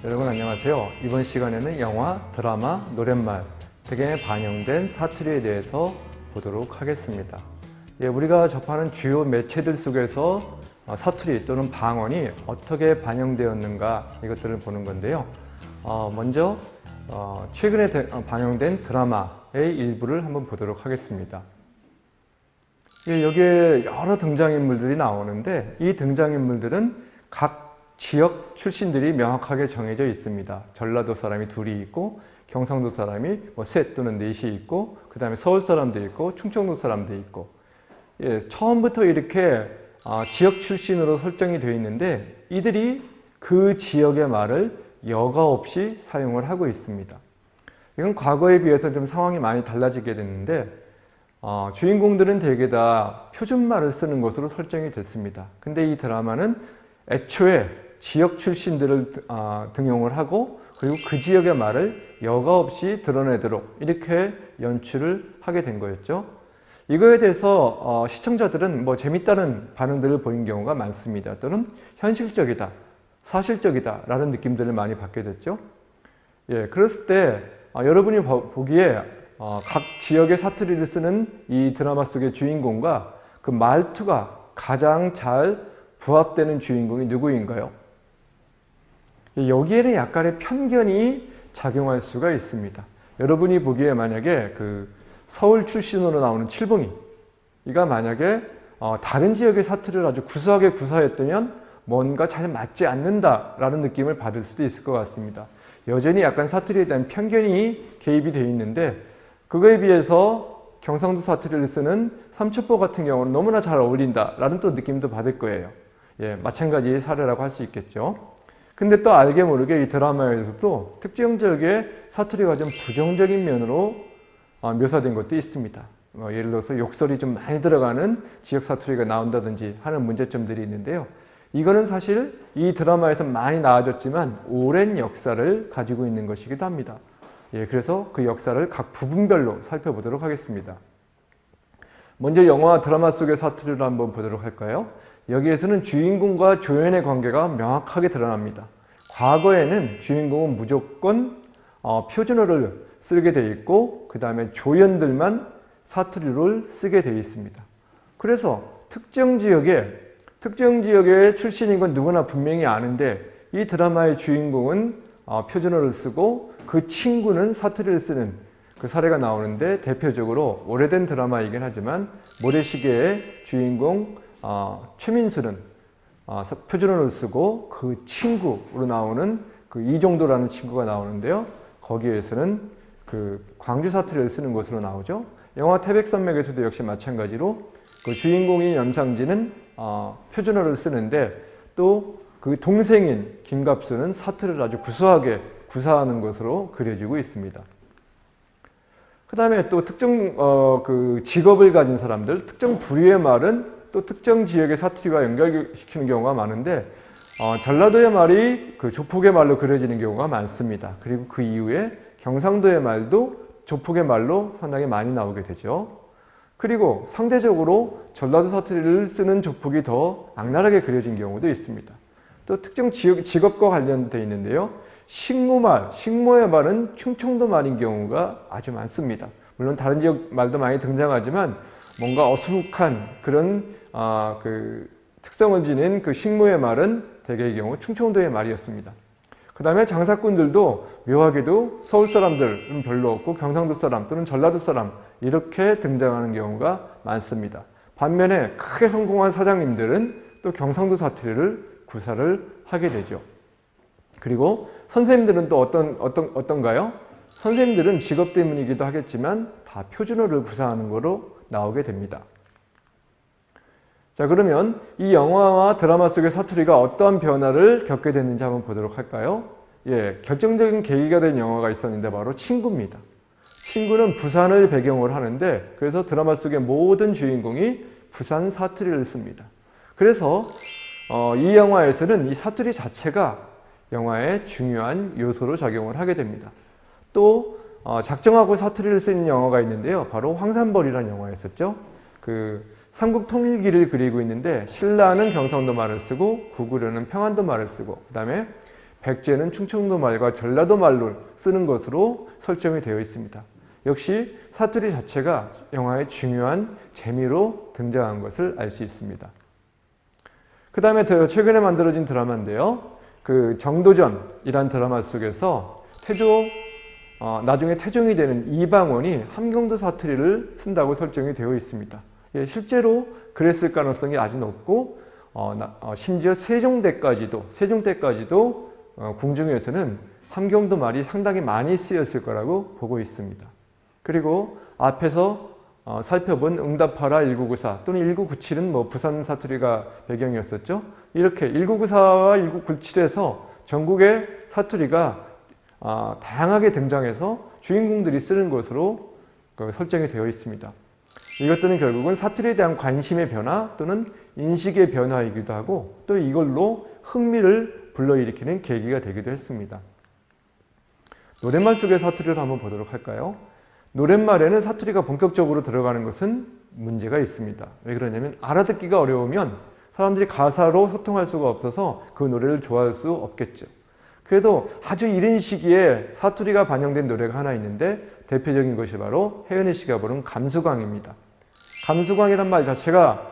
여러분 안녕하세요. 이번 시간에는 영화, 드라마, 노랫말 등에 반영된 사투리에 대해서 보도록 하겠습니다. 우리가 접하는 주요 매체들 속에서 사투리 또는 방언이 어떻게 반영되었는가 이것들을 보는 건데요. 먼저 최근에 반영된 드라마의 일부를 한번 보도록 하겠습니다. 여기에 여러 등장인물들이 나오는데 이 등장인물들은 각 지역 출신들이 명확하게 정해져 있습니다. 전라도 사람이 둘이 있고 경상도 사람이 셋 또는 넷이 있고 그 다음에 서울 사람도 있고 충청도 사람도 있고 처음부터 이렇게 지역 출신으로 설정이 되어 있는데 이들이 그 지역의 말을 여과 없이 사용을 하고 있습니다. 이건 과거에 비해서 좀 상황이 많이 달라지게 됐는데 주인공들은 대개 다 표준말을 쓰는 것으로 설정이 됐습니다. 근데 이 드라마는 애초에 지역 출신들을 등용을 하고 그리고 그 지역의 말을 여과 없이 드러내도록 이렇게 연출을 하게 된 거였죠. 이거에 대해서 시청자들은 재밌다는 반응들을 보인 경우가 많습니다. 또는 현실적이다, 사실적이다 라는 느낌들을 많이 받게 됐죠. 그랬을 때 여러분이 보기에 각 지역의 사투리를 쓰는 이 드라마 속의 주인공과 그 말투가 가장 잘 부합되는 주인공이 누구인가요? 여기에는 약간의 편견이 작용할 수가 있습니다. 여러분이 보기에 만약에 그 서울 출신으로 나오는 칠봉이 이가 만약에 다른 지역의 사투리를 아주 구수하게 구사했다면 뭔가 잘 맞지 않는다라는 느낌을 받을 수도 있을 것 같습니다. 여전히 약간 사투리에 대한 편견이 개입이 되어 있는데 그거에 비해서 경상도 사투리를 쓰는 삼천포 같은 경우는 너무나 잘 어울린다라는 또 느낌도 받을 거예요. 마찬가지의 사례라고 할 수 있겠죠. 근데 또 알게 모르게 이 드라마에서도 특징적의 사투리가 좀 부정적인 면으로 묘사된 것도 있습니다. 예를 들어서 욕설이 좀 많이 들어가는 지역 사투리가 나온다든지 하는 문제점들이 있는데요. 이거는 사실 이 드라마에서 많이 나아졌지만 오랜 역사를 가지고 있는 것이기도 합니다. 그래서 그 역사를 각 부분별로 살펴보도록 하겠습니다. 먼저 영화 드라마 속의 사투리를 한번 보도록 할까요? 여기에서는 주인공과 조연의 관계가 명확하게 드러납니다. 과거에는 주인공은 무조건 표준어를 쓰게 되어 있고 그 다음에 조연들만 사투리를 쓰게 되어 있습니다. 그래서 특정 지역의 출신인 건 누구나 분명히 아는데 이 드라마의 주인공은 표준어를 쓰고 그 친구는 사투리를 쓰는 그 사례가 나오는데 대표적으로 오래된 드라마이긴 하지만 모래시계의 주인공 최민수는 표준어를 쓰고 그 친구로 나오는 그 이종도라는 친구가 나오는데요. 거기에서는 그 광주 사투리를 쓰는 것으로 나오죠. 영화 태백산맥에서도 역시 마찬가지로 그 주인공인 염상진은 표준어를 쓰는데 또 그 동생인 김갑수는 사투리를 아주 구수하게 구사하는 것으로 그려지고 있습니다. 그 다음에 또 특정 그 직업을 가진 사람들, 특정 부류의 말은 또 특정 지역의 사투리와 연결시키는 경우가 많은데 전라도의 말이 그 조폭의 말로 그려지는 경우가 많습니다. 그리고 그 이후에 경상도의 말도 조폭의 말로 상당히 많이 나오게 되죠. 그리고 상대적으로 전라도 사투리를 쓰는 조폭이 더 악랄하게 그려진 경우도 있습니다. 또 특정 직업과 관련되어 있는데요. 식모의 말은 충청도 말인 경우가 아주 많습니다. 물론 다른 지역 말도 많이 등장하지만 뭔가 어수룩한 그런 그 특성을 지닌 그 식모의 말은 대개의 경우 충청도의 말이었습니다. 그 다음에 장사꾼들도 묘하게도 서울 사람들은 별로 없고 경상도 사람 또는 전라도 사람 이렇게 등장하는 경우가 많습니다. 반면에 크게 성공한 사장님들은 또 경상도 사투리를 구사를 하게 되죠. 그리고 선생님들은 또 어떤가요? 선생님들은 직업 때문이기도 하겠지만 다 표준어를 구사하는 거로 나오게 됩니다. 자, 그러면 이 영화와 드라마 속의 사투리가 어떠한 변화를 겪게 됐는지 한번 보도록 할까요? 결정적인 계기가 된 영화가 있었는데 바로 친구입니다. 친구는 부산을 배경으로 하는데 그래서 드라마 속의 모든 주인공이 부산 사투리를 씁니다. 그래서 이 영화에서는 이 사투리 자체가 영화의 중요한 요소로 작용을 하게 됩니다. 또 작정하고 사투리를 쓰는 영화가 있는데요. 바로 황산벌이라는 영화였었죠. 그 삼국 통일기를 그리고 있는데 신라는 경상도 말을 쓰고 구구려는 평안도 말을 쓰고 그 다음에 백제는 충청도 말과 전라도 말로 쓰는 것으로 설정이 되어 있습니다. 역시 사투리 자체가 영화의 중요한 재미로 등장한 것을 알 수 있습니다. 그 다음에 최근에 만들어진 드라마인데요. 그 정도전이란 드라마 속에서 나중에 태종이 되는 이방원이 함경도 사투리를 쓴다고 설정이 되어 있습니다. 예, 실제로 그랬을 가능성이 아주 높고 심지어 세종때까지도 궁중에서는 함경도 말이 상당히 많이 쓰였을 거라고 보고 있습니다. 그리고 앞에서 살펴본 응답하라 1994 또는 1997은 부산 사투리가 배경이었었죠. 이렇게 1994와 1997에서 전국의 사투리가 다양하게 등장해서 주인공들이 쓰는 것으로 설정이 되어 있습니다. 이것들은 결국은 사투리에 대한 관심의 변화 또는 인식의 변화이기도 하고 또 이걸로 흥미를 불러일으키는 계기가 되기도 했습니다. 노랫말 속의 사투리를 한번 보도록 할까요? 노랫말에는 사투리가 본격적으로 들어가는 것은 문제가 있습니다. 왜 그러냐면 알아듣기가 어려우면 사람들이 가사로 소통할 수가 없어서 그 노래를 좋아할 수 없겠죠. 그래도 아주 이른 시기에 사투리가 반영된 노래가 하나 있는데 대표적인 것이 바로 혜은이 씨가 부른 감수광입니다. 감수광이란 말 자체가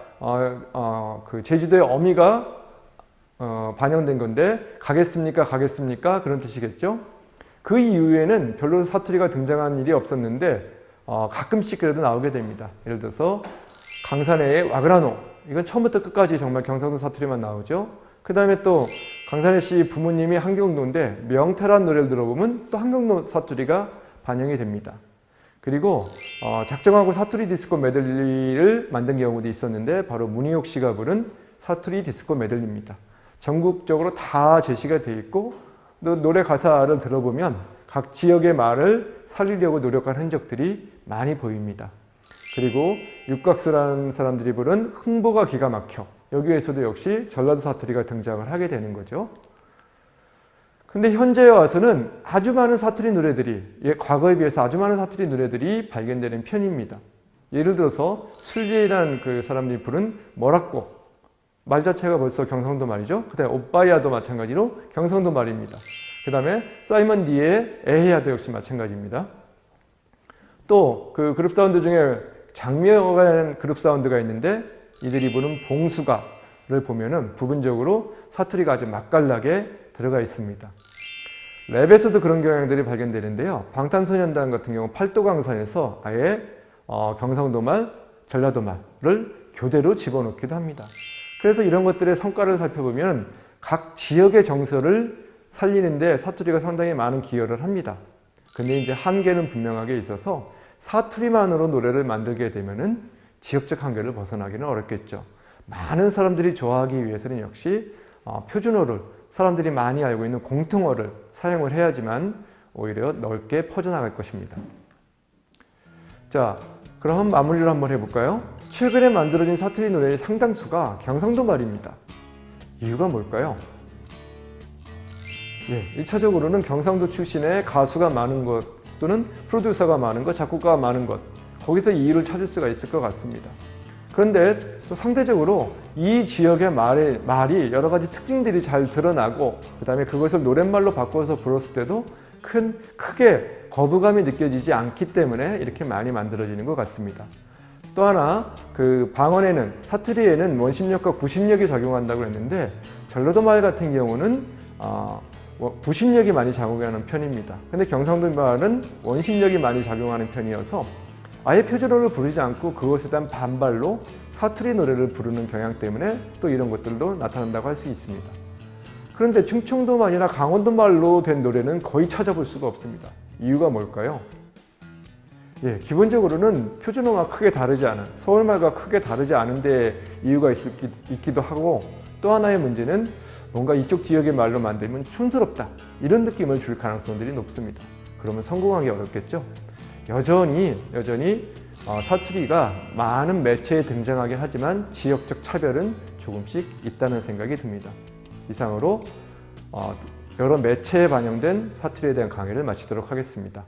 그 제주도의 어미가 반영된 건데 가겠습니까 그런 뜻이겠죠. 그 이후에는 별로 사투리가 등장한 일이 없었는데 가끔씩 그래도 나오게 됩니다. 예를 들어서 강산해의 와그라노, 이건 처음부터 끝까지 정말 경상도 사투리만 나오죠. 그 다음에 또 강산해 씨 부모님이 함경도인데 명태란 노래를 들어보면 또 함경도 사투리가 반영이 됩니다. 그리고 작정하고 사투리 디스코 메들리를 만든 경우도 있었는데 바로 문희옥 씨가 부른 사투리 디스코 메들리입니다. 전국적으로 다 제시가 되어 있고 또 노래 가사를 들어보면 각 지역의 말을 살리려고 노력한 흔적들이 많이 보입니다. 그리고 육각수라는 사람들이 부른 흥보가 기가 막혀, 여기에서도 역시 전라도 사투리가 등장을 하게 되는 거죠. 근데 현재에 와서는 아주 많은 사투리 노래들이 과거에 비해서 아주 많은 사투리 노래들이 발견되는 편입니다. 예를 들어서 술지라는 그 사람들이 부른 뭐라꼬, 말 자체가 벌써 경상도 말이죠. 그 다음에 오빠야도 마찬가지로 경상도 말입니다. 그 다음에 사이먼 디의 에헤야도 역시 마찬가지입니다. 또 그 그룹 사운드 중에 장미여가라는 그룹 사운드가 있는데 이들이 부른 봉수가를 보면은 부분적으로 사투리가 아주 맛깔나게 들어가 있습니다. 랩에서도 그런 경향들이 발견되는데요. 방탄소년단 같은 경우 팔도강산에서 아예 경상도말, 전라도말을 교대로 집어넣기도 합니다. 그래서 이런 것들의 성과를 살펴보면 각 지역의 정서를 살리는데 사투리가 상당히 많은 기여를 합니다. 근데 이제 한계는 분명하게 있어서 사투리만으로 노래를 만들게 되면은 지역적 한계를 벗어나기는 어렵겠죠. 많은 사람들이 좋아하기 위해서는 역시 표준어를, 사람들이 많이 알고 있는 공통어를 사용을 해야지만 오히려 넓게 퍼져나갈 것입니다. 자, 그럼 마무리를 한번 해볼까요? 최근에 만들어진 사투리 노래의 상당수가 경상도 말입니다. 이유가 뭘까요? 예, 1차적으로는 경상도 출신의 가수가 많은 것 또는 프로듀서가 많은 것, 작곡가가 많은 것, 거기서 이유를 찾을 수가 있을 것 같습니다. 그런데 또 상대적으로 이 지역의 말이 여러 가지 특징들이 잘 드러나고 그 다음에 그것을 노랫말로 바꿔서 불었을 때도 크게 거부감이 느껴지지 않기 때문에 이렇게 많이 만들어지는 것 같습니다. 또 하나, 그 방언에는, 사투리에는 원심력과 구심력이 작용한다고 했는데 전라도 말 같은 경우는 구심력이 많이 작용하는 편입니다. 근데 경상도 말은 원심력이 많이 작용하는 편이어서 아예 표준어를 부르지 않고 그것에 대한 반발로 사투리 노래를 부르는 경향 때문에 또 이런 것들도 나타난다고 할 수 있습니다. 그런데 충청도 말이나 강원도 말로 된 노래는 거의 찾아볼 수가 없습니다. 이유가 뭘까요? 예, 기본적으로는 표준어가 크게 다르지 않은, 서울말과 크게 다르지 않은데 이유가 있기도 하고, 또 하나의 문제는 뭔가 이쪽 지역의 말로 만들면 촌스럽다, 이런 느낌을 줄 가능성들이 높습니다. 그러면 성공하기 어렵겠죠? 여전히 사투리가 많은 매체에 등장하긴 하지만 지역적 차별은 조금씩 있다는 생각이 듭니다. 이상으로 여러 매체에 반영된 사투리에 대한 강의를 마치도록 하겠습니다.